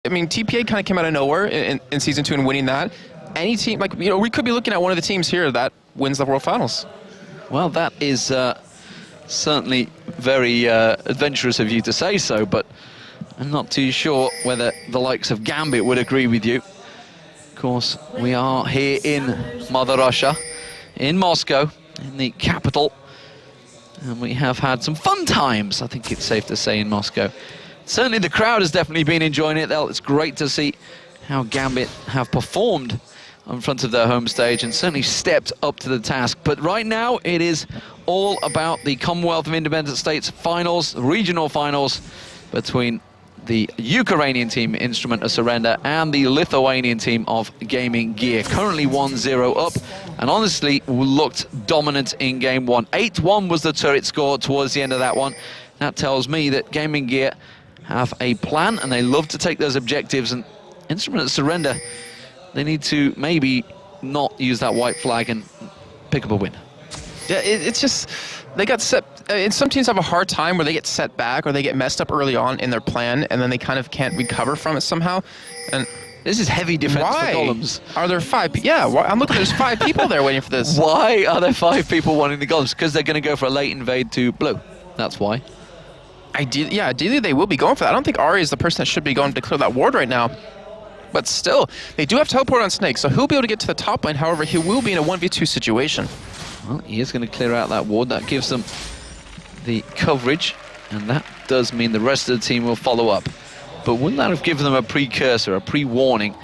I mean, TPA kind of came out of nowhere in Season 2 and winning that. Any team, like, you know, we could be looking at one of the teams here that wins the World Finals. Well, that is certainly very adventurous of you to say so, but I'm not too sure whether the likes of Gambit would agree with you. Of course, we are here in Mother Russia, in Moscow, in the capital, and we have had some fun times, I think it's safe to say, in Moscow. Certainly the crowd has definitely been enjoying it. It's great to see how Gambit have performed in front of their home stage and certainly stepped up to the task. But right now, it is all about the Commonwealth of Independent States finals, regional finals, between the Ukrainian team, Instrument of Surrender, and the Lithuanian team of Gaming Gear. Currently 1-0 up, and honestly looked dominant in game one. 8-1 was the turret score towards the end of that one. That tells me that Gaming Gear have a plan, and they love to take those objectives, and Instrument of Surrender, they need to maybe not use that white flag and pick up a win. Yeah, it's just, they got set, and some teams have a hard time where they get set back or they get messed up early on in their plan, and then they kind of can't recover from it somehow. And this is heavy defense for golems. Are there 5? Yeah, I'm looking, there's 5 people there waiting for this. Why are there 5 people wanting the golems? Because they're going to go for a late invade to blue. That's why. Ideally they will be going for that. I don't think Ari is the person that should be going to clear that ward right now. But still, they do have teleport on Snake, so he'll be able to get to the top lane. However, he will be in a 1v2 situation. Well, he is going to clear out that ward. That gives them the coverage, and that does mean the rest of the team will follow up. But wouldn't that have given them a precursor, a pre-warning?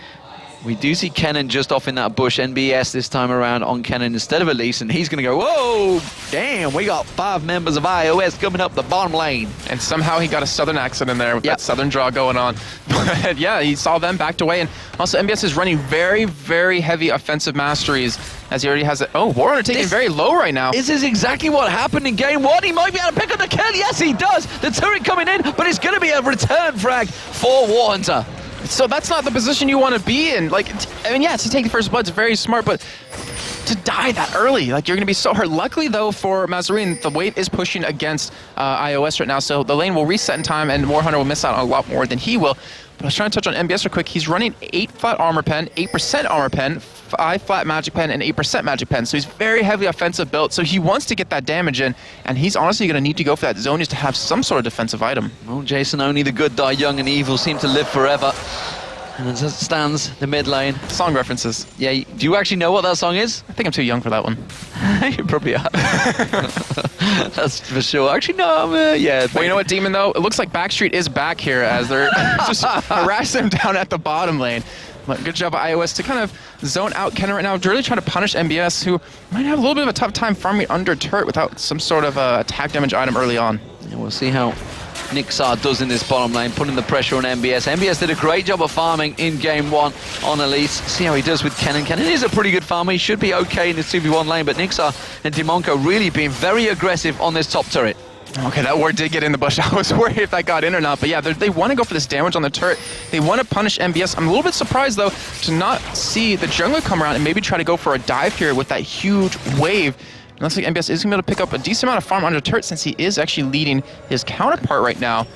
We do see Kennen just off in that bush. NBS this time around on Kennen instead of Elise, and he's going to go, whoa, damn, we got 5 members of iOS coming up the bottom lane. And somehow he got a southern accent in there with that southern draw going on. But yeah, he saw them backed away, and also NBS is running very, very heavy offensive masteries as he already has it. Oh, Warrunner taking very low right now. This is exactly what happened in game 1. He might be able to pick up the kill. Yes, he does. The turret coming in, but it's going to be a return frag for Warhunter. So that's not the position you want to be in. Like, I mean, yeah, to take the first blood's very smart, but to die that early, like, you're going to be so hurt. Luckily, though, for Mazarine, the wave is pushing against iOS right now, so the lane will reset in time, and Warhunter will miss out on a lot more than he will. But I was trying to touch on MBS real quick. He's running 8 flat armor pen, 8% armor pen, 5 flat magic pen, and 8% magic pen. So he's very heavy offensive built. So he wants to get that damage in, and he's honestly going to need to go for that zone just to have some sort of defensive item. Well, Jason, only the good die young and evil seem to live forever. And as it stands, the mid lane. Song references. Yeah, do you actually know what that song is? I think I'm too young for that one. You probably are. That's for sure. Actually, no, yeah. Well, you know what, Demon, though? It looks like Backstreet is back here as they're just harassing him down at the bottom lane. But good job by iOS to kind of zone out Kennen right now. Really trying to punish MBS, who might have a little bit of a tough time farming under turret without some sort of attack damage item early on. Yeah, we'll see how Nixar does in this bottom lane, putting the pressure on MBS. MBS did a great job of farming in game 1 on Elise. See how he does with Kennen. Kennen is a pretty good farmer. He should be okay in the 2v1 lane, but Nixar and Dimonko really being very aggressive on this top turret. Okay, that ward did get in the bush. I was worried if that got in or not, but yeah, they want to go for this damage on the turret. They want to punish MBS. I'm a little bit surprised, though, to not see the jungler come around and maybe try to go for a dive here with that huge wave. It looks like MBS is going to be able to pick up a decent amount of farm under turret since he is actually leading his counterpart right now.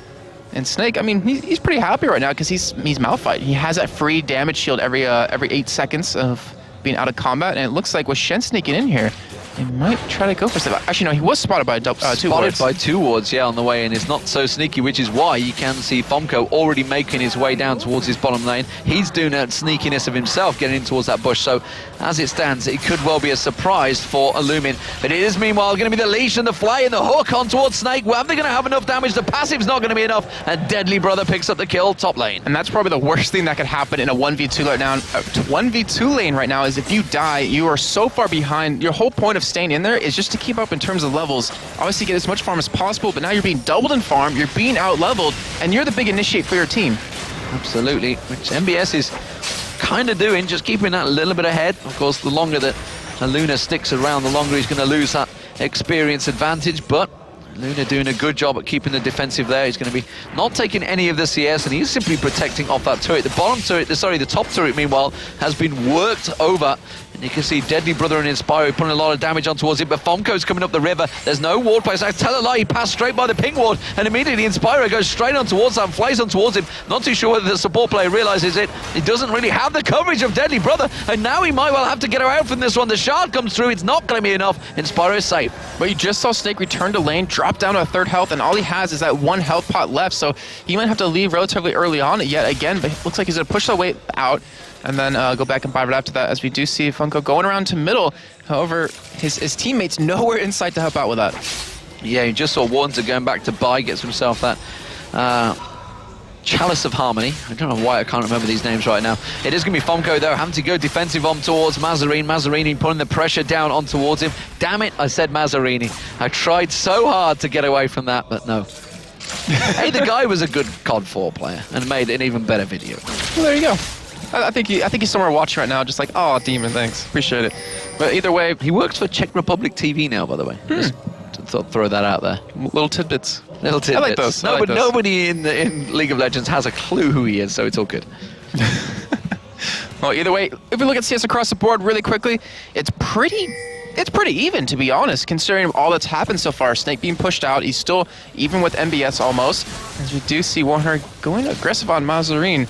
And Snake, I mean, he's pretty happy right now because he's Malphite. He has that free damage shield every 8 seconds of being out of combat, and it looks like with Shen sneaking in here, they might try to go for stuff. Actually, no, he was spotted by 2 wards. Spotted by 2 wards, yeah, on the way in. It's not so sneaky, which is why you can see Fomko already making his way down towards his bottom lane. He's doing that sneakiness of himself, getting in towards that bush. So, as it stands, it could well be a surprise for Illumin. But it is, meanwhile, going to be the leash and the fly and the hook on towards Snake. Well, are they going to have enough damage? The passive's not going to be enough. And Deadly Brother picks up the kill, top lane. And that's probably the worst thing that could happen in a 1v2 right now. 1v2 lane right now is if you die, you are so far behind. Your whole point of staying in there is just to keep up in terms of levels. Obviously get as much farm as possible, but now you're being doubled in farm, you're being out-leveled, and you're the big initiate for your team. Absolutely, which MBS is kind of doing, just keeping that a little bit ahead. Of course, the longer that Luna sticks around, the longer he's going to lose that experience advantage, but Luna doing a good job at keeping the defensive there. He's going to be not taking any of the CS, and he's simply protecting off that turret. The bottom turret, the top turret, meanwhile, has been worked over, And you can see Deadly Brother and Inspiro putting a lot of damage on towards it, but Fomco's coming up the river. There's no ward place. I tell a lie, he passed straight by the ping ward, and immediately Inspiro goes straight on towards that and flies on towards him. Not too sure whether the support player realizes it. He doesn't really have the coverage of Deadly Brother, and now he might well have to get her out from this one. The shard comes through. It's not going to be enough. Inspiro is safe. But you just saw Snake return to lane, drop down to a third health, and all he has is that one health pot left, so he might have to leave relatively early on yet again, but it looks like he's going to push the weight out and then go back and buy it after that, as we do see Funko going around to middle. However, his teammates nowhere in sight to help out with that. Yeah, you just saw Warnter going back to buy, gets himself that Chalice of Harmony. I don't know why I can't remember these names right now. It is going to be Fomco, though, having to go defensive on towards Mazarine. Mazarini putting the pressure down on towards him. Damn it, I said Mazarini. I tried so hard to get away from that, but no. Hey, the guy was a good COD 4 player and made an even better video. Well, there you go. I think he's somewhere watching right now, just like, oh, Demon, thanks, appreciate it. But either way, he works for Czech Republic TV now, by the way. Just to throw that out there. Little tidbits. Little tidbits. I like those. No, but nobody in League of Legends has a clue who he is, so it's all good. Well, either way, if we look at CS across the board really quickly, it's pretty even, to be honest, considering all that's happened so far. Snake being pushed out, he's still even with MBS almost, as we do see Warner going aggressive on Mazarine.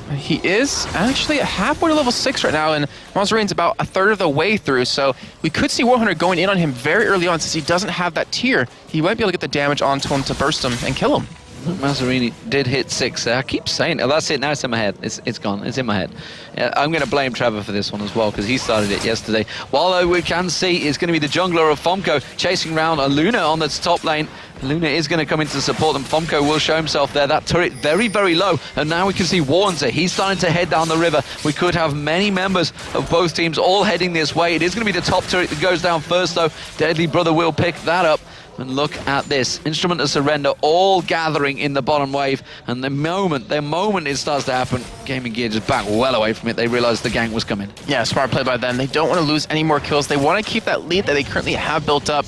He is actually halfway to level 6 right now, and Mazarine's about a third of the way through, so we could see Warhunter going in on him very early on. Since he doesn't have that tier, he might be able to get the damage onto him to burst him and kill him. Mazarini did hit 6 there. I keep saying it. Oh, that's it. Now it's in my head. It's gone. It's in my head. Yeah, I'm going to blame Trevor for this one as well, because he started it yesterday. While we can see it's going to be the jungler of Fomco chasing around a Luna on the top lane. Luna is going to come in to support them. Fomco will show himself there. That turret very, very low. And now we can see Warnter. He's starting to head down the river. We could have many members of both teams all heading this way. It is going to be the top turret that goes down first, though. Deadly Brother will pick that up. And look at this. Instrument of Surrender all gathering in the bottom wave. And the moment it starts to happen, Gaming Gear just back well away from it. They realized the gang was coming. Yeah, smart play by them. They don't want to lose any more kills. They want to keep that lead that they currently have built up.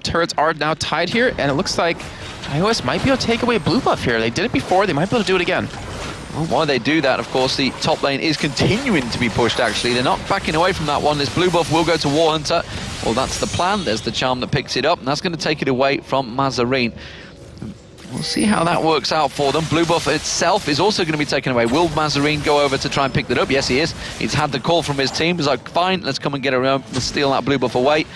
Turrets are now tied here, and it looks like iOS might be able to take away blue buff here. They did it before. They might be able to do it again. Well, while they do that, of course, the top lane is continuing to be pushed, actually. They're not backing away from that one. This blue buff will go to Warhunter. Well, that's the plan. There's the charm that picks it up, and that's going to take it away from Mazarine. We'll see how that works out for them. Blue buff itself is also going to be taken away. Will Mazarine go over to try and pick that up? Yes, he is. He's had the call from his team. He's like, fine, let's come and get around. Let's steal that blue buff away.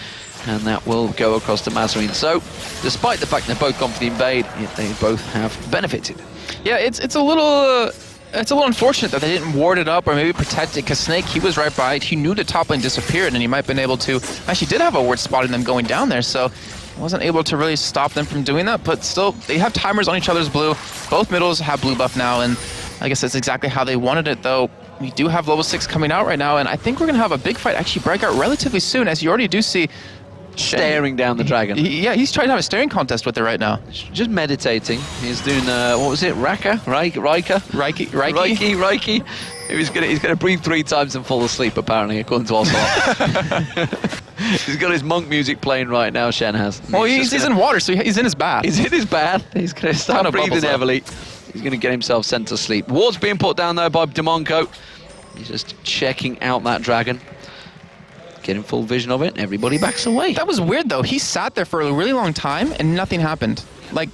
And that will go across to Mazarine. So, despite the fact they've both gone for the invade, they both have benefited. Yeah, it's a little unfortunate that they didn't ward it up or maybe protect it, because Snake, he was right by it. He knew the top lane disappeared, and he might have been able to... Actually did have a ward spotting them going down there, so wasn't able to really stop them from doing that. But still, they have timers on each other's blue. Both middles have blue buff now, and I guess that's exactly how they wanted it, though. We do have level 6 coming out right now, and I think we're going to have a big fight actually break out relatively soon, as you already do see... Staring down the dragon. Yeah, he's trying to have a staring contest with it right now. Just meditating. He's doing, what was it, Raka? Reiki. He's gonna breathe 3 times and fall asleep, apparently, according to Oslo. He's got his monk music playing right now, Shen has. Well, he's in water, so he's in his bath. He's in his bath. He's gonna start breathing heavily. He's gonna get himself sent to sleep. Ward's being put down there by Demonco. He's just checking out that dragon. Getting full vision of it, everybody backs away. That was weird, though. He sat there for a really long time, and nothing happened. Like,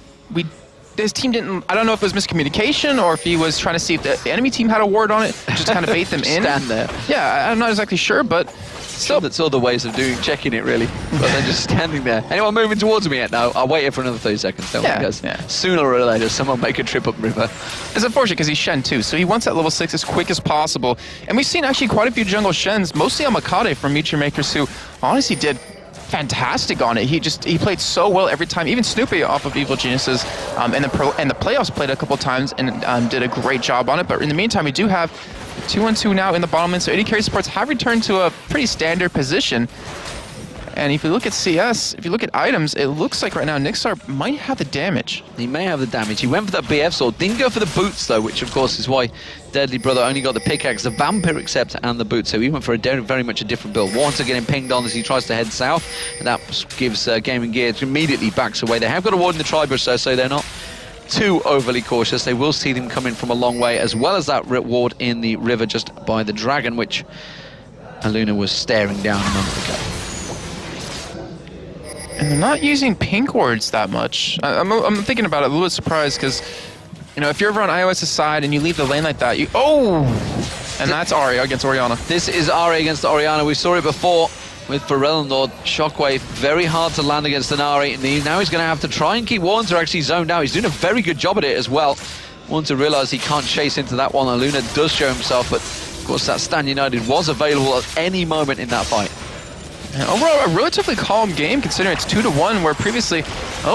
his team didn't... I don't know if it was miscommunication, or if he was trying to see if the enemy team had a ward on it, just kind of bait them in. Stand there. Yeah, I'm not exactly sure, but... Still, that's all the ways of checking it, really. But they're just standing there. Anyone moving towards me yet? No, I'll wait here for another 30 seconds. Don't worry, guys. Yeah. Sooner or later, someone make a trip up river. It's unfortunate because he's Shen too, so he wants that level 6 as quick as possible. And we've seen actually quite a few jungle Shens, mostly on Makade from Meteor Makers, who honestly did fantastic on it. He played so well every time. Even Snoopy off of Evil Geniuses and the playoffs played a couple times and did a great job on it. But in the meantime, we do have 2-on-2 now in the bottom lane, so AD carry supports have returned to a pretty standard position. And if you look at CS, if you look at items, it looks like right now Nixar might have the damage. He may have the damage. He went for that BF sword, didn't go for the boots though, which of course is why Deadly Brother only got the pickaxe, the Vampiric Scepter and the boots, so he went for very much a different build. Warnter getting pinged on as he tries to head south, and that gives Gaming Gear immediately backs away. They have got a ward in the Tribush though, so they're not too overly cautious. They will see them coming from a long way, as well as that ward in the river just by the dragon, which Aluna was staring down a moment ago. And they're not using pink wards that much. I'm thinking about it, a little bit surprised, because, you know, if you're over on iOS's side and you leave the lane like that, and that's Ahri against Orianna. This is Ahri against Orianna. We saw it before with Varelnord. Shockwave, very hard to land against an Ahri, and now he's going to have to try and keep Warnter actually zoned out. He's doing a very good job at it as well. Warnter realised he can't chase into that one. Aluna does show himself, but of course that Stand United was available at any moment in that fight. And overall, a relatively calm game considering it's 2-1, where previously,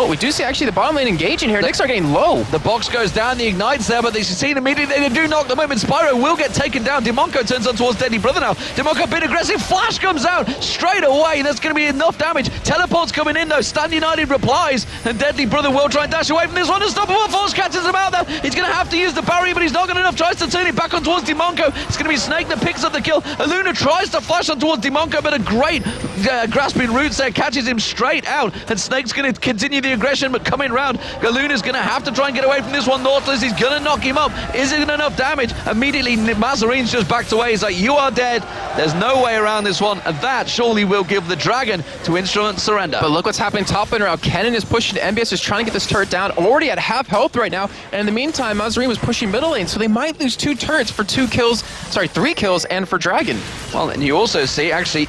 we do see actually the bottom lane engaging here. Nyx are getting low. The box goes down, the Ignite's there, but they succeed immediately. They do knock them up, and Spyro will get taken down. Demonko turns on towards Deadly Brother now. Demonko a bit aggressive. Flash comes out straight away. That's going to be enough damage. Teleport's coming in though. Stand United replies, and Deadly Brother will try and dash away from this one. Unstoppable Force catches him out there. He's going to have to use the barrier, but he's not got enough. Tries to turn it back on towards Demonko. It's going to be Snake that picks up the kill. Aluna tries to flash on towards Demonko, but a great grasping roots there catches him straight out, and Snake's going to continue the aggression, but coming round, Galuna's going to have to try and get away from this one. Nautilus, he's going to knock him up. Is it enough damage? Immediately, Mazarine's just backed away. He's like, you are dead. There's no way around this one, and that surely will give the Dragon to Instrument surrender. But look what's happening top lane now. Kennen is pushing, MBS is trying to get this turret down, already at half health right now, and in the meantime, Mazarine was pushing middle lane, so they might lose 2 turrets for 3 kills, and for Dragon. Well, and you also see, actually,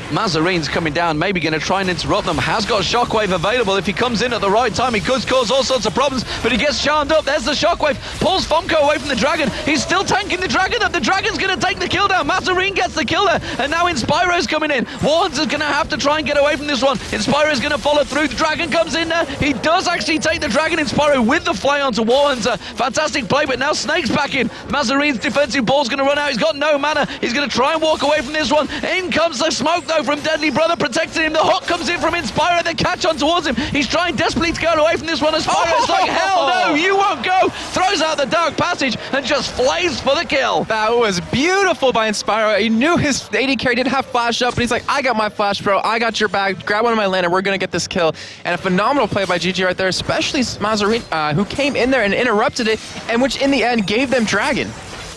Mazarine's coming down, maybe going to try and interrupt them. Has got Shockwave available. If he comes in at the right time, he could cause all sorts of problems, but he gets charmed up. There's the Shockwave. Pulls Fomko away from the Dragon. He's still tanking the Dragon up. The Dragon's going to take the kill down. Mazarine gets the kill there, and now Inspiro's coming in. Warns is going to have to try and get away from this one. Inspiro's going to follow through. The Dragon comes in there. He does actually take the Dragon. Inspiro with the fly onto Warns. Fantastic play, but now Snake's back in. Mazarine's defensive ball's going to run out. He's got no mana. He's going to try and walk away from this one. In comes the smoke, though, from Deadly Brother, protecting him. The hook comes in from Inspiro. They catch on towards him. He's trying desperately to get away from this one. Inspiro's like, hell no, you won't go. Throws out the Dark Passage and just flays for the kill. That was beautiful by Inspiro. He knew his AD carry didn't have flash up, but he's like, I got my flash, bro. I got your back. Grab one of my lantern. We're going to get this kill. And a phenomenal play by GG right there, especially Mazarine, who came in there and interrupted it, and which in the end gave them Dragon.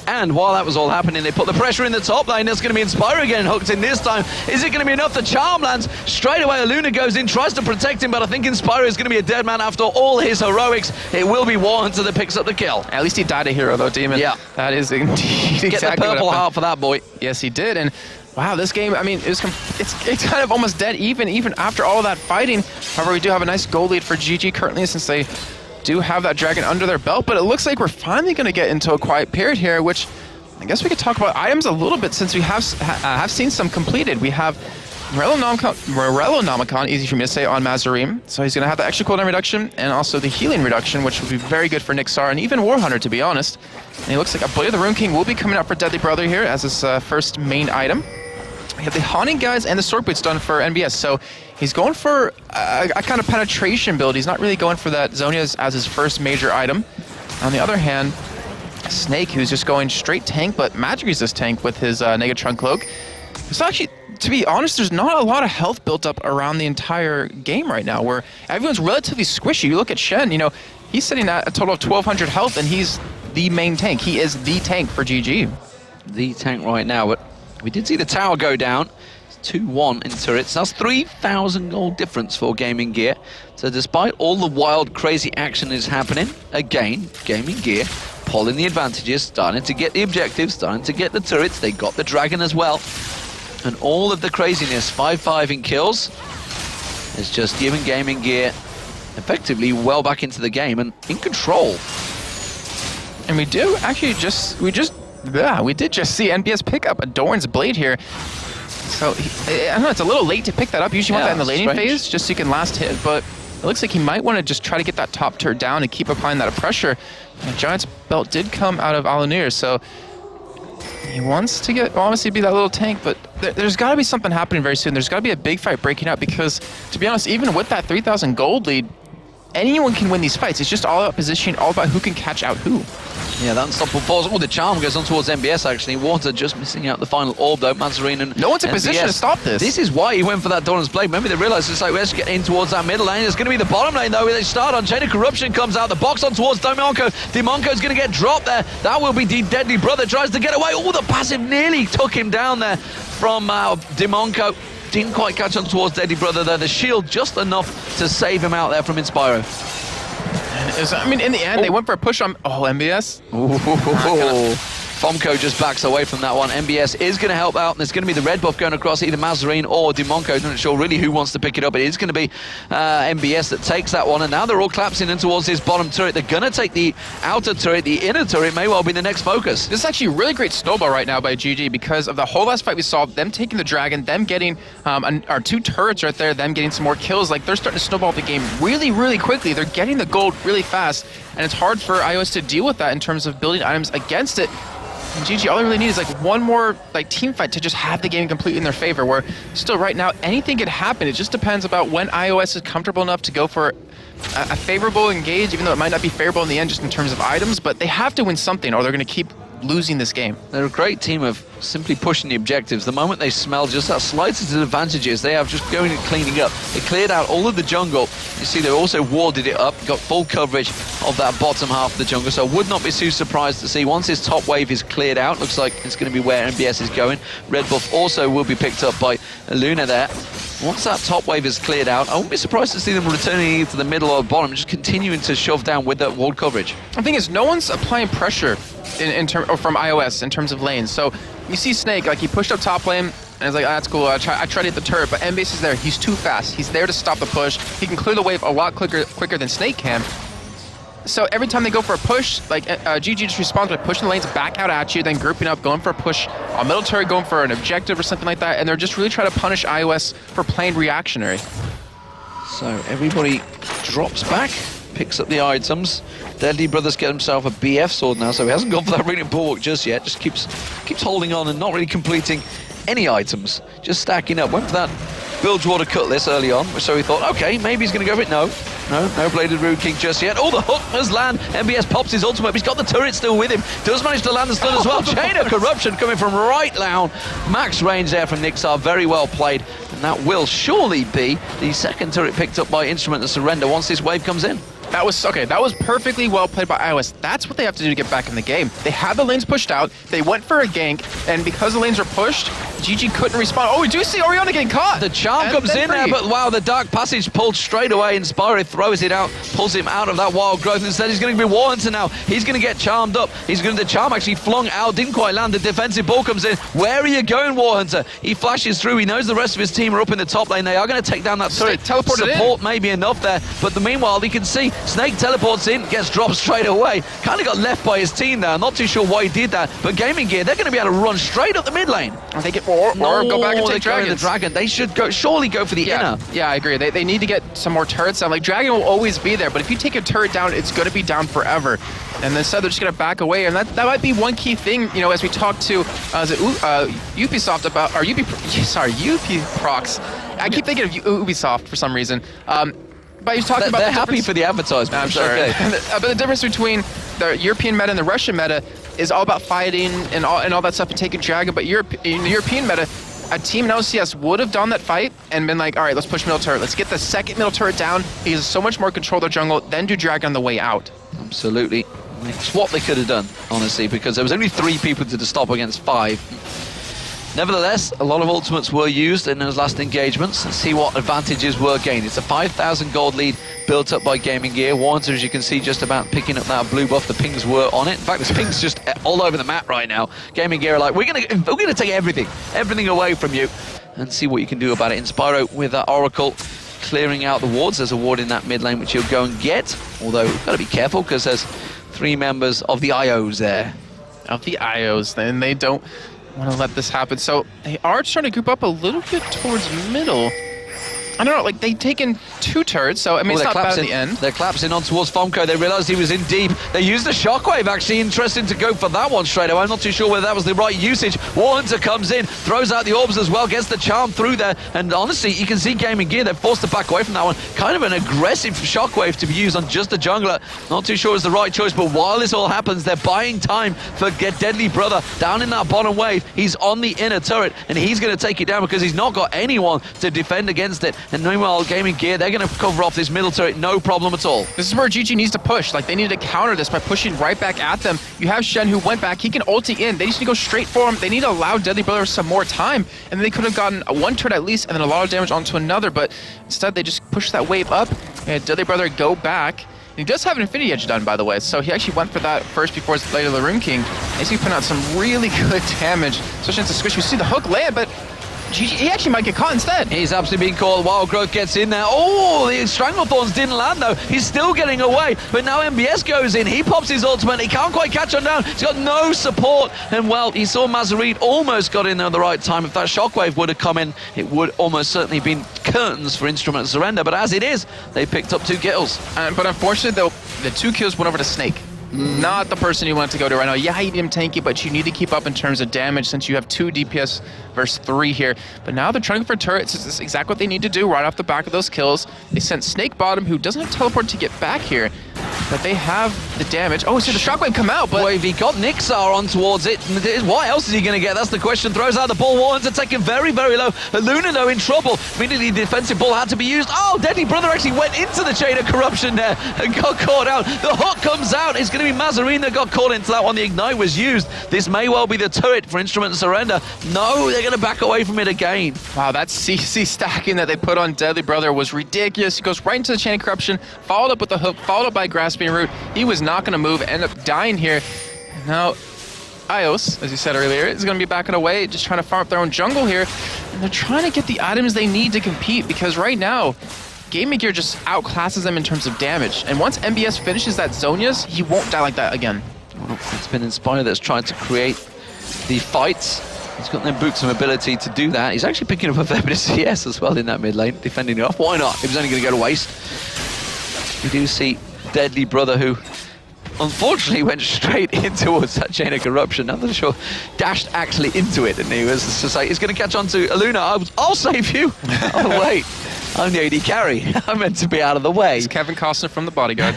And while that was all happening, they put the pressure in the top lane. It's going to be Inspiro getting hooked in this time. Is it going to be enough? The charm lands. Straight away, Aluna goes in, tries to protect him, but I think Inspiro is going to be a dead man after all his heroics. It will be Warhunter that picks up the kill. At least he died a hero, though, Demon. Yeah. That is indeed exactly Get the purple heart for that boy. Yes, he did. And wow, this game, I mean, it's kind of almost dead even after all that fighting. However, we do have a nice goal lead for GG currently, since they do have that Dragon under their belt, but it looks like we're finally going to get into a quiet period here, which I guess we could talk about items a little bit, since we have seen some completed. We have Morello-Nomicon, easy for me to say, on Mazarine. So he's going to have the extra cooldown reduction and also the healing reduction, which would be very good for Nyxar and even Warhunter, to be honest. And he looks like a Blade of the Rune King will be coming out for Deadly Brother here as his first main item. We have the Haunting Guys and the Sword Boots done for NBS, so he's going for a kind of penetration build. He's not really going for that Zhonya's as his first major item. On the other hand, Snake, who's just going straight tank, but magic resist tank with his Negatron Cloak. So actually, to be honest, there's not a lot of health built up around the entire game right now, where everyone's relatively squishy. You look at Shen, you know, he's sitting at a total of 1,200 health, and he's the main tank. He is the tank for GG. The tank right now, but we did see the tower go down. 2-1 in turrets. That's 3,000 gold difference for Gaming Gear. So despite all the wild, crazy action is happening, again, Gaming Gear pulling the advantages, starting to get the objectives, starting to get the turrets. They got the Dragon as well. And all of the craziness, 5-5 in kills, is just giving Gaming Gear effectively well back into the game and in control. And we do actually we did just see NBS pick up a Doran's Blade here. So, I don't know, it's a little late to pick that up. Usually you want that in the laning phase, just so you can last hit, but it looks like he might want to just try to get that top turret down and keep applying that pressure. And Giant's Belt did come out of Alanir, so he wants to obviously be that little tank, but there's got to be something happening very soon. There's got to be a big fight breaking out, because, to be honest, even with that 3,000 gold lead, anyone can win these fights. It's just all about positioning, all about who can catch out who. Yeah, that unstoppable pause. Oh, the charm goes on towards MBS, actually. Water just missing out the final orb, though. Mazarine and no one's in MBS. position to stop this. This is why he went for that Doran's Blade. Maybe they realised it's like, let's get in towards that middle lane. It's going to be the bottom lane, though, where they start on. Chain of Corruption comes out. The box on towards Dimonco. Dimonco's going to get dropped there. That will be the Deadly Brother. Tries to get away. Oh, the passive nearly took him down there from Dimonco. Didn't quite catch on towards Deadly Brother, though. The shield just enough to save him out there from Inspiro. I mean, in the end, they went for a push on... Oh, MBS? Ooh. Fomco just backs away from that one. MBS is going to help out, and there's going to be the red buff going across either Mazarine or Dimonco. I'm not sure really who wants to pick it up. It is going to be MBS that takes that one, and now they're all collapsing in towards this bottom turret. They're going to take the outer turret. The inner turret may well be the next focus. This is actually a really great snowball right now by GG because of the whole last fight we saw, them taking the dragon, them getting our 2 turrets right there, them getting some more kills. Like, they're starting to snowball the game really, really quickly. They're getting the gold really fast, and it's hard for iOS to deal with that in terms of building items against it. And GG, all they really need is like one more team fight to just have the game completely in their favor, where still right now anything could happen. It just depends about when iOS is comfortable enough to go for a favorable engage, even though it might not be favorable in the end just in terms of items, but they have to win something or they're going to keep losing this game. They're a great team of simply pushing the objectives. The moment they smell just that slightest advantages, they have just going and cleaning up. They cleared out all of the jungle. You see, they also warded it up, got full coverage of that bottom half of the jungle, so I would not be too surprised to see once this top wave is cleared out. Looks like it's going to be where MBS is going. Red buff also will be picked up by Luna there. Once that top wave is cleared out, I wouldn't be surprised to see them returning to the middle or bottom, just continuing to shove down with that walled coverage. The thing is, no one's applying pressure from iOS in terms of lanes. So you see Snake, like he pushed up top lane, and it's like, oh, that's cool. I tried to hit the turret, but MBase is there. He's too fast. He's there to stop the push. He can clear the wave a lot quicker than Snake can. So every time they go for a push, like GG just responds by pushing the lanes back out at you, then grouping up, going for a push on middle turret, going for an objective or something like that, and they're just really trying to punish iOS for playing reactionary. So everybody drops back, picks up the items. Deadly Brothers get himself a BF sword now, so he hasn't gone for that Radiant Bulwark just yet. Just keeps holding on and not really completing any items. Just stacking up. Went for that Bilgewater Cutlass early on, so he thought, okay, maybe he's going to go for it. No Bladed Rude King just yet. Oh, the hook does land. MBS pops his ultimate, but he's got the turret still with him. Does manage to land the stun as well. Chain of Corruption coming from right down. Max range there from Nixar, very well played. And that will surely be the second turret picked up by Instrument of Surrender once this wave comes in. That was okay. That was perfectly well played by iOS. That's what they have to do to get back in the game. They had the lanes pushed out. They went for a gank, and because the lanes were pushed, GG couldn't respond. Oh, we do see Orianna getting caught. The charm comes in there, but wow, the Dark Passage pulled straight away. Inspire throws it out, pulls him out of that wild growth. Instead, he's going to be Warhunter now. He's going to get charmed up. The charm actually flung out, didn't quite land. The defensive ball comes in. Where are you going, Warhunter? He flashes through. He knows the rest of his team are up in the top lane. They are going to take down that support. Maybe enough there, but meanwhile, you can see Snake teleports in, gets dropped straight away. Kind of got left by his team there. I'm not too sure why he did that, but GamingGear, they're going to be able to run straight up the mid lane. I think or go back and take Dragons. The Dragon. They should surely go for the inner. Yeah, I agree. They need to get some more turrets down. Like, Dragon will always be there, but if you take a turret down, it's going to be down forever. And instead, they're just going to back away, and that might be one key thing, you know, as we talk to Ubisoft about, or Ubiprox. I keep thinking of Ubisoft for some reason. But he's talking about they're happy for the advertisement. I'm sure. Okay. But the difference between the European meta and the Russian meta is all about fighting and all that stuff and taking Dragon. But in the European meta, a team in OCS would have done that fight and been like, all right, let's push middle turret. Let's get the second middle turret down. He has so much more control of the jungle, then do Dragon on the way out. Absolutely. It's what they could have done, honestly, because there was only 3 people to stop against 5. Nevertheless, a lot of ultimates were used in those last engagements. Let's see what advantages were gained. It's a 5,000 gold lead built up by GamingGear. Warhunter, as you can see, just about picking up that blue buff. The pings were on it. In fact, there's pings just all over the map right now. GamingGear are like, we're gonna take everything away from you, and see what you can do about it. Inspiro with that Oracle clearing out the wards. There's a ward in that mid lane which he'll go and get. Although we've got to be careful because there's 3 members of the IOs there. Of the IOs, then they don't want to let this happen. So they are trying to group up a little bit towards middle. I don't know, like, they've taken 2 turrets, so, I mean, it's not bad at the end. They're collapsing on towards Fomco. They realised he was in deep. They used the shockwave, actually. Interesting to go for that one straight away. I'm not too sure whether that was the right usage. Warhunter comes in, throws out the orbs as well, gets the charm through there, and honestly, you can see GamingGear, they're forced to back away from that one. Kind of an aggressive shockwave to be used on just a jungler. Not too sure it's the right choice, but while this all happens, they're buying time for Deadly Brother down in that bottom wave. He's on the inner turret, and he's going to take it down because he's not got anyone to defend against it. And meanwhile, GamingGear, they're going to cover off this middle turret, no problem at all. This is where GG needs to push. Like, they need to counter this by pushing right back at them. You have Shen who went back. He can ulti in. They just need to go straight for him. They need to allow Deadly Brother some more time. And then they could have gotten one turret at least and then a lot of damage onto another. But instead, they just pushed that wave up. And Deadly Brother go back. And he does have an Infinity Edge done, by the way. So he actually went for that first before his later the Rune King. He's putting out some really good damage, especially into Squish. You see the hook land, but GG, he actually might get caught instead. He's absolutely being caught. Wild Growth gets in there. Oh, the Stranglethorns didn't land though. He's still getting away, but now MBS goes in. He pops his ultimate. He can't quite catch on down. He's got no support. And well, he saw Mazarin almost got in there at the right time. If that shockwave would have come in, it would almost certainly been curtains for Instrument Surrender. But as it is, they picked up 2 kills. But unfortunately, though, the 2 kills went over to Snake. Not the person you want to go to right now. Yeah, you need him tanky, but you need to keep up in terms of damage since you have 2 DPS versus 3 here. But now they're trying for turrets. It's exactly what they need to do right off the back of those kills. They sent Snake bottom, who doesn't have teleport to get back here, but they have the damage. Oh, see the shockwave come out, but... Wavy got Nixar on towards it. What else is he going to get? That's the question. Throws out the ball. Warrens are taken very, very low. Luna, though, in trouble. Immediately, the defensive ball had to be used. Oh, Deadly Brother actually went into the chain of corruption there and got caught out. The hook comes out. It's going to be Mazarin that got caught into that one. The Ignite was used. This may well be the turret for Instrument Surrender. No, they're going to back away from it again. Wow, that CC stacking that they put on Deadly Brother was ridiculous. He goes right into the chain of corruption, followed up with the hook, followed up by Grasping Root. He was not going to move, end up dying here. Now, Ios, as you said earlier, is going to be backing away, just trying to farm up their own jungle here. And they're trying to get the items they need to compete, because right now, GamingGear just outclasses them in terms of damage. And once MBS finishes that Zhonya's, he won't die like that again. Well, it's been Inspire that's tried to create the fights. He's got them boots and ability to do that. He's actually picking up a fair bit of CS as well in that mid lane, defending it off. Why not? It was only going to go to waste. We do see Deadly Brother, who unfortunately went straight in towards that chain of corruption. I'm not sure, dashed actually into it, and he was to say, he's going to catch on to Luna. I'll save you. Oh, wait. I'm the AD carry. I'm meant to be out of the way. It's Kevin Costner from The Bodyguard.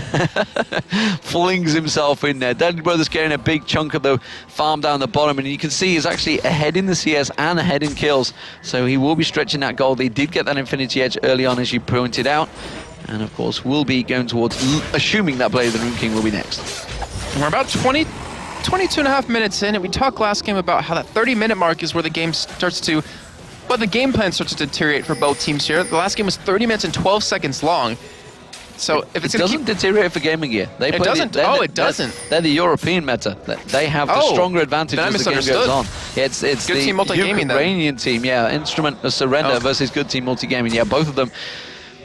Flings himself in there. Deadly Brother's getting a big chunk of the farm down the bottom, and you can see he's actually ahead in the CS and ahead in kills. So he will be stretching that goal. He did get that Infinity Edge early on, as you pointed out. And of course, we'll be going towards, assuming that Blade of the Rune King will be next. We're about 22 and a half minutes in, and we talked last game about how that 30-minute mark is where the game starts to, well, the game plan starts to deteriorate for both teams here. The last game was 30 minutes and 12 seconds long. So if it's it doesn't deteriorate for GamingGear. It doesn't. It doesn't. They're the European meta. They have the stronger advantage as the game goes on. Yeah, it's Good Team Multigaming, Ukrainian team. Yeah, Instrument Surrender versus Good Team Multigaming. Yeah, both of them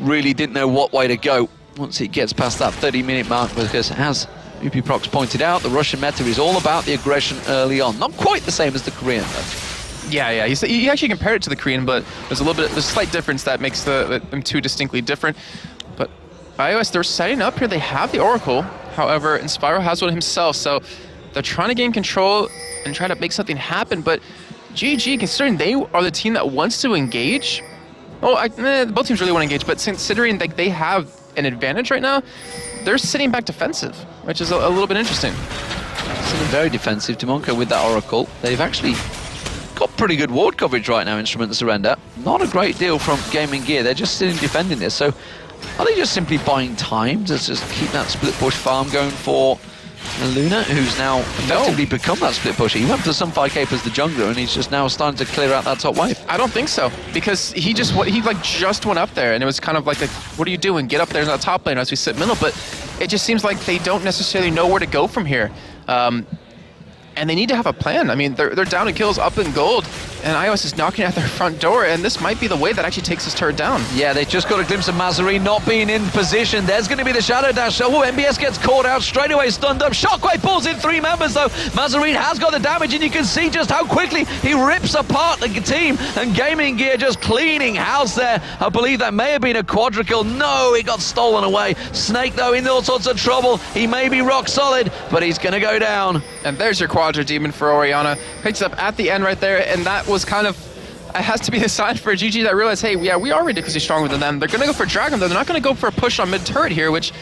really didn't know what way to go once it gets past that 30-minute mark, because as UPProx pointed out, the Russian meta is all about the aggression early on. Not quite the same as the Korean, though. Yeah. You actually compared it to the Korean, but there's a slight difference that makes them two distinctly different. But iOS, they're setting up here. They have the Oracle. However, Inspiro has one himself, so they're trying to gain control and try to make something happen. But GG, considering they are the team that wants to engage, both teams really want to engage, but considering like they have an advantage right now, they're sitting back defensive, which is a little bit interesting. Sitting very defensive, Timonka with that Oracle. They've actually got pretty good ward coverage right now, Instrument Surrender. Not a great deal from GamingGear. They're just sitting defending this. So are they just simply buying time to just keep that split push farm going for Luna, who's now effectively become that split pusher? He went for some 5k as the jungler, and he's just now starting to clear out that top wave. I don't think so, because he just went up there, and it was kind of like, what are you doing? Get up there in that top lane as we sit middle. But it just seems like they don't necessarily know where to go from here, and they need to have a plan. I mean, they're down in kills, up in gold. And iOS is knocking at their front door, and this might be the way that actually takes this turret down. Yeah, they just got a glimpse of Mazarine not being in position. There's going to be the Shadow Dash. Oh, MBS gets caught out straight away, stunned up. Shockwave pulls in 3 members, though. Mazarine has got the damage, and you can see just how quickly he rips apart the team. And Gaming Gear just cleaning house there. I believe that may have been a quadrikill. No, it got stolen away. Snake, though, in all sorts of trouble. He may be rock solid, but he's going to go down. And there's your Quadra Demon for Orianna. Picks up at the end right there, and that was kind of, it has to be a sign for GG that realized, hey, yeah, we are ridiculously stronger than them. They're going to go for Dragon, though. They're not going to go for a push on mid-turret here, which,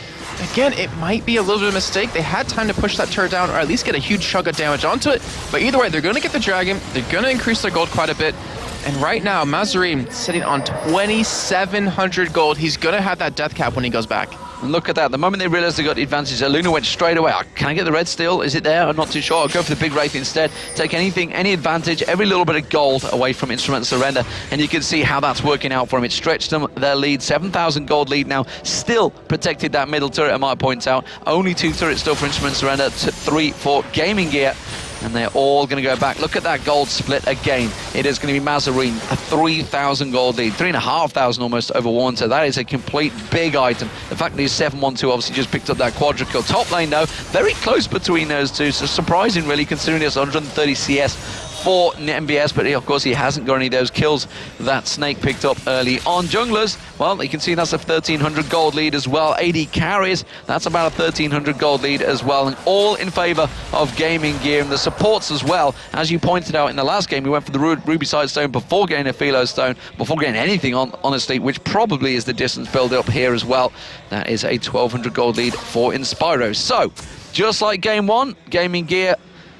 again, it might be a little bit of a mistake. They had time to push that turret down, or at least get a huge chunk of damage onto it. But either way, they're going to get the Dragon. They're going to increase their gold quite a bit. And right now, Mazarine sitting on 2,700 gold. He's going to have that death cap when he goes back. And look at that. The moment they realized they got the advantage, Luna went straight away. Can I get the red steel? Is it there? I'm not too sure. I'll go for the big Wraith instead. Take anything, any advantage, every little bit of gold away from Instrumental Surrender. And you can see how that's working out for him. It stretched them, their lead, 7,000 gold lead now. Still protected that middle turret, I might point out. Only 2 turrets still for Instrumental Surrender, 3 for Gaming Gear. And they're all going to go back. Look at that gold split again. It is going to be Mazarine, a 3,000 gold lead, 3,500 almost over Warnter. That is a complete big item. The fact that he's 7-1-2 obviously just picked up that quadrikill. Top lane, though, very close between those two. So surprising, really, considering it's 130 CS for MBS, but of course he hasn't got any of those kills that Snake picked up early on. Junglers, well, you can see that's a 1,300 gold lead as well. AD carries, that's about a 1,300 gold lead as well, and all in favor of Gaming Gear. And the supports as well, as you pointed out in the last game, we went for the Ruby Side Stone before getting a Philo Stone, before getting anything on, honestly, which probably is the distance build up here as well. That is a 1,200 gold lead for Inspiro. So, just like game 1, Gaming Gear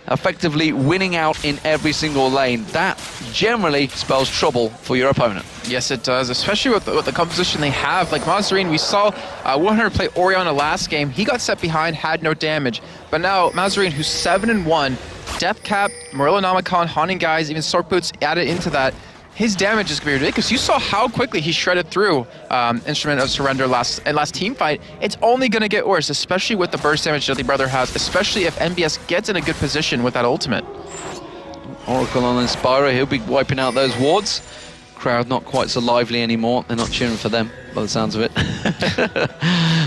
effectively winning out in every single lane. That generally spells trouble for your opponent. Yes, it does, especially with the composition they have. Like Mazarine, we saw 100 play Orianna last game. He got set behind, had no damage. But now Mazarine, who's 7-1, Death Cap, Morellonomicon, Haunting Guys, even Sork Boots added into that. His damage is going to be ridiculous. You saw how quickly he shredded through Instrument of Surrender last team fight. It's only going to get worse, especially with the burst damage Deadly Brother has, especially if MBS gets in a good position with that ultimate. Oracle on Inspiro, he'll be wiping out those wards. Crowd not quite so lively anymore. They're not cheering for them, by the sounds of it.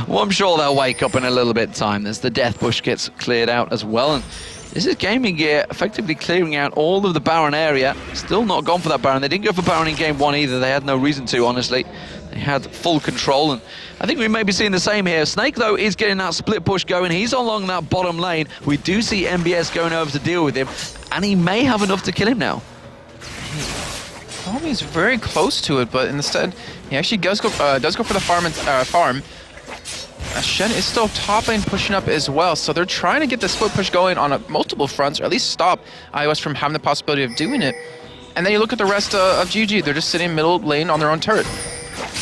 Well, I'm sure they'll wake up in a little bit of time as the Death Bush gets cleared out as well. And this is Gaming Gear effectively clearing out all of the Baron area. Still not gone for that Baron. They didn't go for Baron in game 1 either. They had no reason to, honestly. They had full control, and I think we may be seeing the same here. Snake, though, is getting that split push going. He's along that bottom lane. We do see MBS going over to deal with him, and he may have enough to kill him now. He's very close to it, but instead, he actually does go for the farm. Shen is still top lane pushing up as well, so they're trying to get the split push going on multiple fronts, or at least stop iOS from having the possibility of doing it. And then you look at the rest of GG, they're just sitting middle lane on their own turret.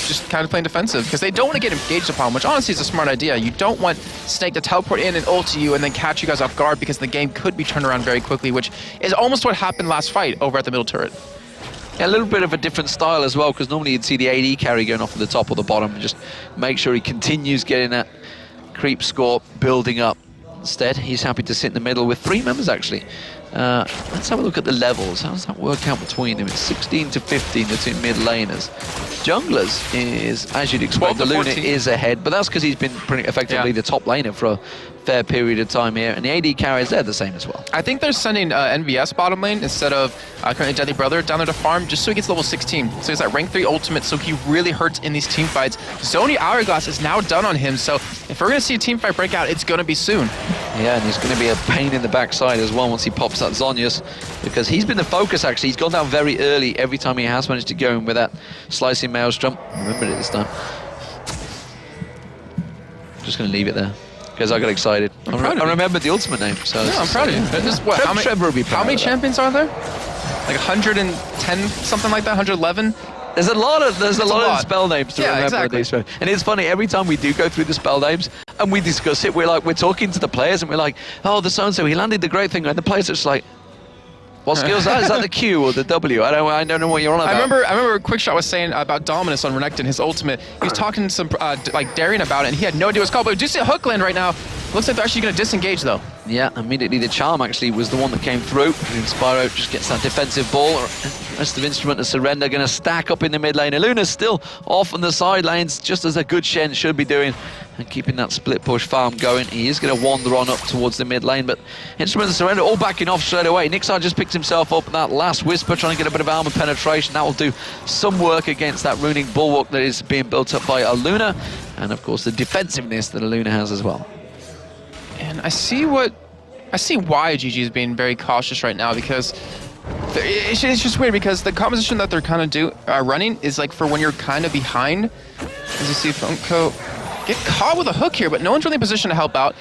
Just kind of playing defensive, because they don't want to get engaged upon, which honestly is a smart idea. You don't want Snake to teleport in and ult you and then catch you guys off guard, because the game could be turned around very quickly, which is almost what happened last fight over at the middle turret. Yeah, a little bit of a different style as well, because normally you'd see the AD carry going off at the top or the bottom and just make sure he continues getting that creep score building up. Instead, he's happy to sit in the middle with 3 members, actually. Let's have a look at the levels. How does that work out between them? It's 16 to 15, the 2 mid laners. Junglers is, as you'd expect, the Luna is ahead, but that's because he's been pretty effectively the top laner for a fair period of time here, and the AD carries, they're the same as well. I think they're sending NVS bottom lane instead of currently Deadly Brother down there to farm, just so he gets level 16. So he's at rank 3 ultimate, so he really hurts in these team fights. Zoni Hourglass is now done on him, so if we're going to see a team fight break out, it's going to be soon. Yeah, and he's going to be a pain in the backside as well once he pops that Zonius, because he's been the focus, actually. He's gone down very early every time he has managed to go in with that slicing Maelstrom. Remembered it this time. Just going to leave it there, because I got excited. I remembered the ultimate name, so... Yeah, I'm proud of you. What, how many champions are there? Like 110, something like that, 111? There's a lot of spell names to remember. Exactly. These. And it's funny, every time we do go through the spell names and we discuss it, we're talking to the players and we're like, oh, the so-and-so, he landed the great thing, and the players are just like, what skill is that? Is that the Q or the W? I don't know what you're on about. I remember Quickshot was saying about Dominus on Renekton, his ultimate. He was talking to some like Darian about it, and he had no idea what it's called. But we do see a hook land right now. Looks like they're actually going to disengage, though. Yeah, immediately the Charm actually was the one that came through. And Spyro just gets that defensive ball. Rest of Instrument and Surrender going to stack up in the mid lane. Luna's still off on the side lanes, just as a good Shen should be doing, and keeping that split push farm going. He is going to wander on up towards the mid lane, but Instrument and Surrender all backing off straight away. Nixar just picked himself up that last Whisper, trying to get a bit of armor penetration. That will do some work against that runic bulwark that is being built up by Luna, and of course the defensiveness that Luna has as well. And I see why GG is being very cautious right now, because it's just weird, because the composition that they're kind of running is like for when you're kind of behind. As you see Funko get caught with a hook here, but no one's really in position to help out.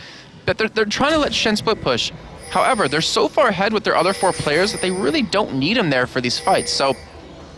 But they're trying to let Shen split push. However, they're so far ahead with their other 4 players that they really don't need him there for these fights. So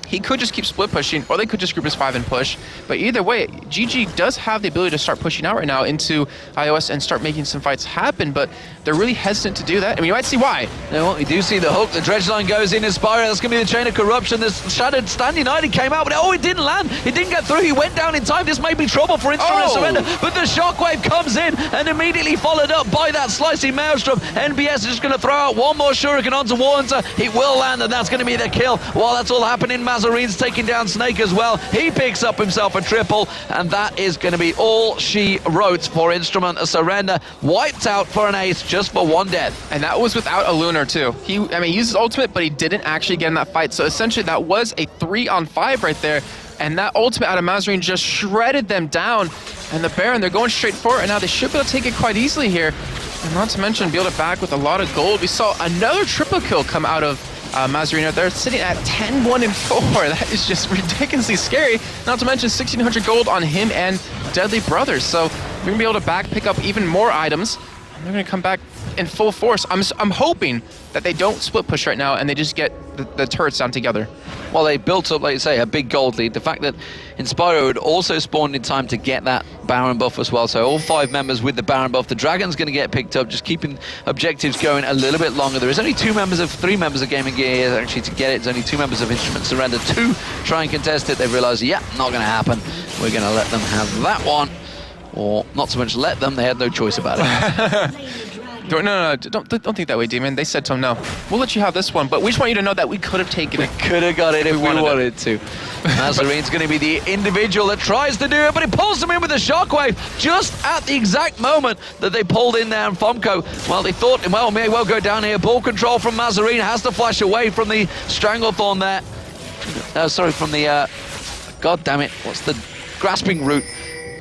he could just keep split pushing, or they could just group his 5 and push. But either way, GG does have the ability to start pushing out right now into iOS and start making some fights happen, but they're really hesitant to do that. I mean, you might see why. Now, we do see the hook, the dredge line goes in, Spyro, that's going to be the chain of corruption. This Shattered Stand United came out, but it didn't land. It didn't get through, he went down in time. This may be trouble for Instrument and Surrender, but the shockwave comes in and immediately followed up by that slicing maelstrom. NBS is just going to throw out one more shuriken onto Warhunter. It will land, and that's going to be the kill. While that's all happening, Mazarine's taking down Snake as well. He picks up himself a triple, and that is going to be all she wrote for Instrument and Surrender. Wiped out for an ace just for 1 death. And that was without a Lunar too. He used his ultimate, but he didn't actually get in that fight. So essentially that was a 3-on-5 right there. And that ultimate out of Mazarine just shredded them down. And the Baron, they're going straight for it, and now they should be able to take it quite easily here. And not to mention, be able to back with a lot of gold. We saw another triple kill come out of Mazarine. They're sitting at 10-1 and 4. That is just ridiculously scary. Not to mention 1,600 gold on him and Deadly Brothers. So we're going to be able to pick up even more items. And they're going to come back in full force. I'm hoping that they don't split push right now and they just get the turrets down together. Well, they built up, like you say, a big gold lead. The fact that Inspiro had also spawned in time to get that Baron buff as well. So all 5 members with the Baron buff. The Dragon's going to get picked up, just keeping objectives going a little bit longer. There is only 3 members of Gaming Gear actually to get it. There's only 2 members of Instrument Surrender to try and contest it. They've realized, yeah, not going to happen. We're going to let them have that one. Or not so much let them, they had no choice about it. No, don't think that way, Demon. They said to him, no, we'll let you have this one, but we just want you to know that we could have taken it. We could have got it if we wanted to. Mazarine's going to be the individual that tries to do it, but it pulls them in with a shockwave just at the exact moment that they pulled in there. And Fomco, well, they thought, well, may well go down here. Ball control from Mazarine, has to flash away from the Stranglethorn there. Sorry, from the, god damn it, what's the grasping root?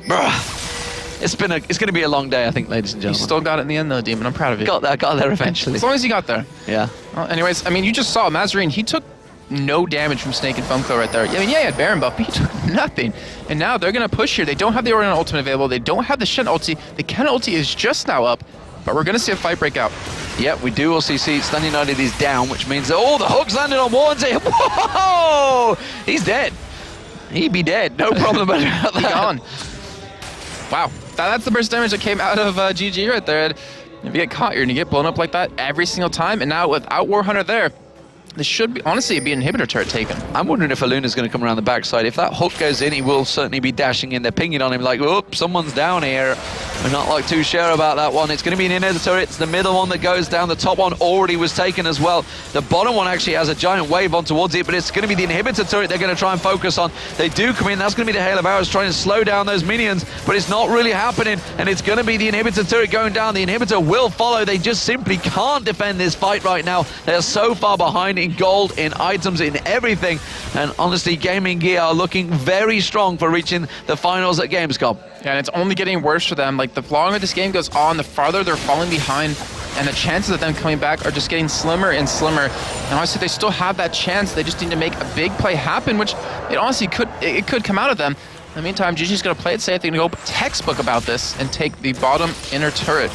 Bruh. It's going to be a long day, I think, ladies and gentlemen. You still got it in the end, though, Demon. I'm proud of you. Got there eventually. As long as you got there. Yeah. Well, anyways, I mean, you just saw Mazarine. He took no damage from Snake and Funko right there. I mean, yeah, he had Baron buff, but he took nothing. And now they're going to push here. They don't have the Orion ultimate available. They don't have the Shen ulti. The Ken ulti is just now up, but we're going to see a fight break out. Yep, we do also see Stand United is down, which means that, the hook's landed on Warren. Whoa! He's dead. He'd be dead. No problem about that. Gone. Wow. That's the burst damage that came out of GG right there. And if you get caught, you're going to get blown up like that every single time. And now without Warhunter there, this should be, honestly, be an inhibitor turret taken. I'm wondering if Aluna's going to come around the backside. If that hook goes in, he will certainly be dashing in. They're pinging on him like, oh, someone's down here. We're not like too sure about that one. It's going to be an inhibitor turret. It's the middle one that goes down. The top one already was taken as well. The bottom one actually has a giant wave on towards it, but it's going to be the inhibitor turret they're going to try and focus on. They do come in. That's going to be the Hail of Arrows trying to slow down those minions, but it's not really happening, and it's going to be the inhibitor turret going down. The inhibitor will follow. They just simply can't defend this fight right now. They're so far behind in gold, in items, in everything, and honestly, Gaming Gear are looking very strong for reaching the finals at Gamescom. Yeah, and it's only getting worse for them. Like, the longer this game goes on, the farther they're falling behind, and the chances of them coming back are just getting slimmer and slimmer. And honestly, they still have that chance. They just need to make a big play happen, which it honestly could come out of them. In the meantime, GG's going to play it safe. They're going to go textbook about this and take the bottom inner turret.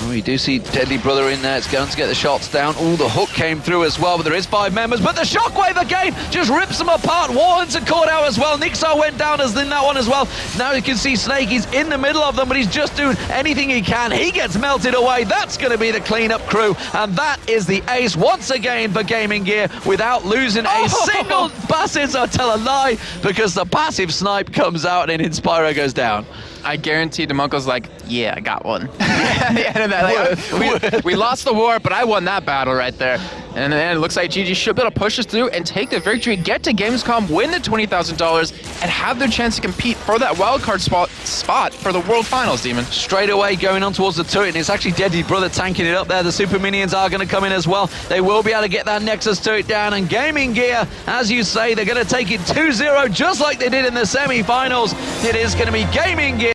Oh, you do see Deadly Brother in there. It's going to get the shots down. Oh, the hook came through as well, but there is 5 members. But the shockwave again just rips them apart. Warhunts are caught out as well. Nixar went down as in that one as well. Now you can see Snake. He's in the middle of them, but he's just doing anything he can. He gets melted away. That's going to be the cleanup crew. And that is the ace once again for Gaming Gear without losing a single passive. I tell a lie, because the passive snipe comes out and Inspiro goes down. I guarantee Demunko's like, yeah, I got one. At the end of that, like, we lost the war, but I won that battle right there. And then it looks like GG should be able to push us through and take the victory, get to Gamescom, win the $20,000, and have their chance to compete for that wildcard spot for the World Finals, Demon. Straight away going on towards the turret, and it's actually Deadly Brother tanking it up there. The Super Minions are going to come in as well. They will be able to get that Nexus turret down, and Gaming Gear, as you say, they're going to take it 2-0 just like they did in the semi-finals. It is going to be Gaming Gear.